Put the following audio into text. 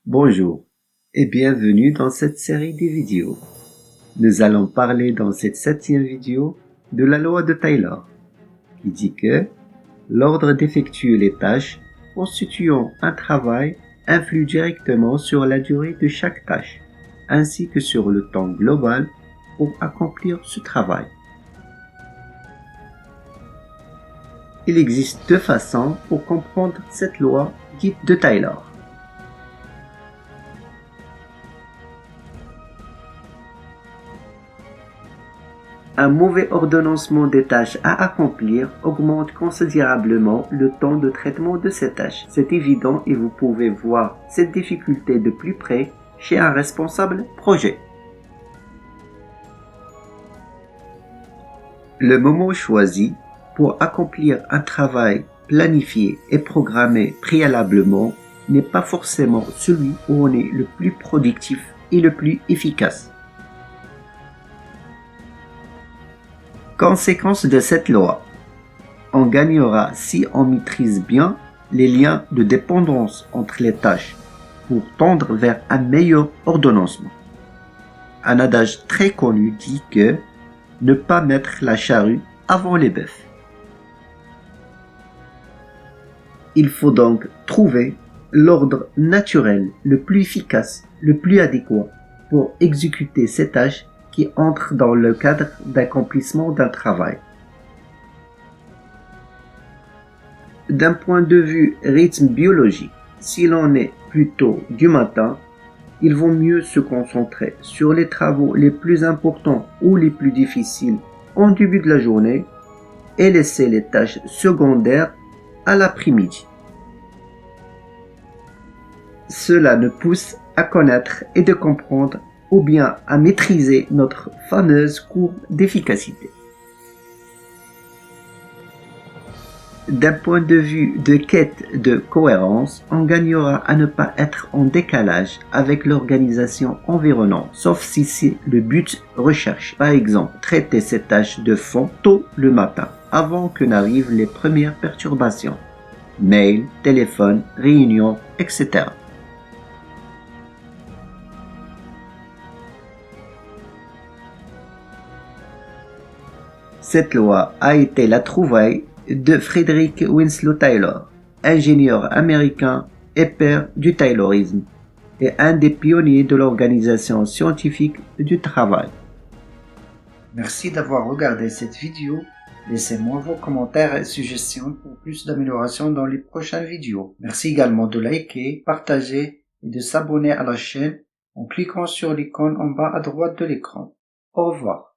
Bonjour et bienvenue dans cette série de vidéos. Nous allons parler dans cette 7e vidéo de la loi de Taylor, qui dit que l'ordre d'effectuer les tâches constituant un travail influe directement sur la durée de chaque tâche, ainsi que sur le temps global pour accomplir ce travail. Il existe deux façons pour comprendre cette loi dite de Taylor. Un mauvais ordonnancement des tâches à accomplir augmente considérablement le temps de traitement de ces tâches. C'est évident et vous pouvez voir cette difficulté de plus près chez un responsable projet. Le moment choisi pour accomplir un travail planifié et programmé préalablement n'est pas forcément celui où on est le plus productif et le plus efficace. Conséquence de cette loi, on gagnera si on maîtrise bien les liens de dépendance entre les tâches pour tendre vers un meilleur ordonnancement. Un adage très connu dit que ne pas mettre la charrue avant les bœufs. Il faut donc trouver l'ordre naturel le plus efficace, le plus adéquat pour exécuter ces tâches qui entrent dans le cadre d'accomplissement d'un travail. D'un point de vue rythme biologique, si l'on est plutôt du matin, il vaut mieux se concentrer sur les travaux les plus importants ou les plus difficiles en début de la journée et laisser les tâches secondaires à l'après-midi. Cela nous pousse à connaître et de comprendre ou bien à maîtriser notre fameuse courbe d'efficacité. D'un point de vue de quête de cohérence, on gagnera à ne pas être en décalage avec l'organisation environnante, sauf si c'est le but recherché. Par exemple, traiter ces tâches de fond tôt le matin, avant que n'arrivent les premières perturbations, mail, téléphone, réunion, etc. Cette loi a été la trouvaille de Frederick Winslow Taylor, ingénieur américain et père du taylorisme, et un des pionniers de l'organisation scientifique du travail. Merci d'avoir regardé cette vidéo. Laissez-moi vos commentaires et suggestions pour plus d'améliorations dans les prochaines vidéos. Merci également de liker, partager et de s'abonner à la chaîne en cliquant sur l'icône en bas à droite de l'écran. Au revoir.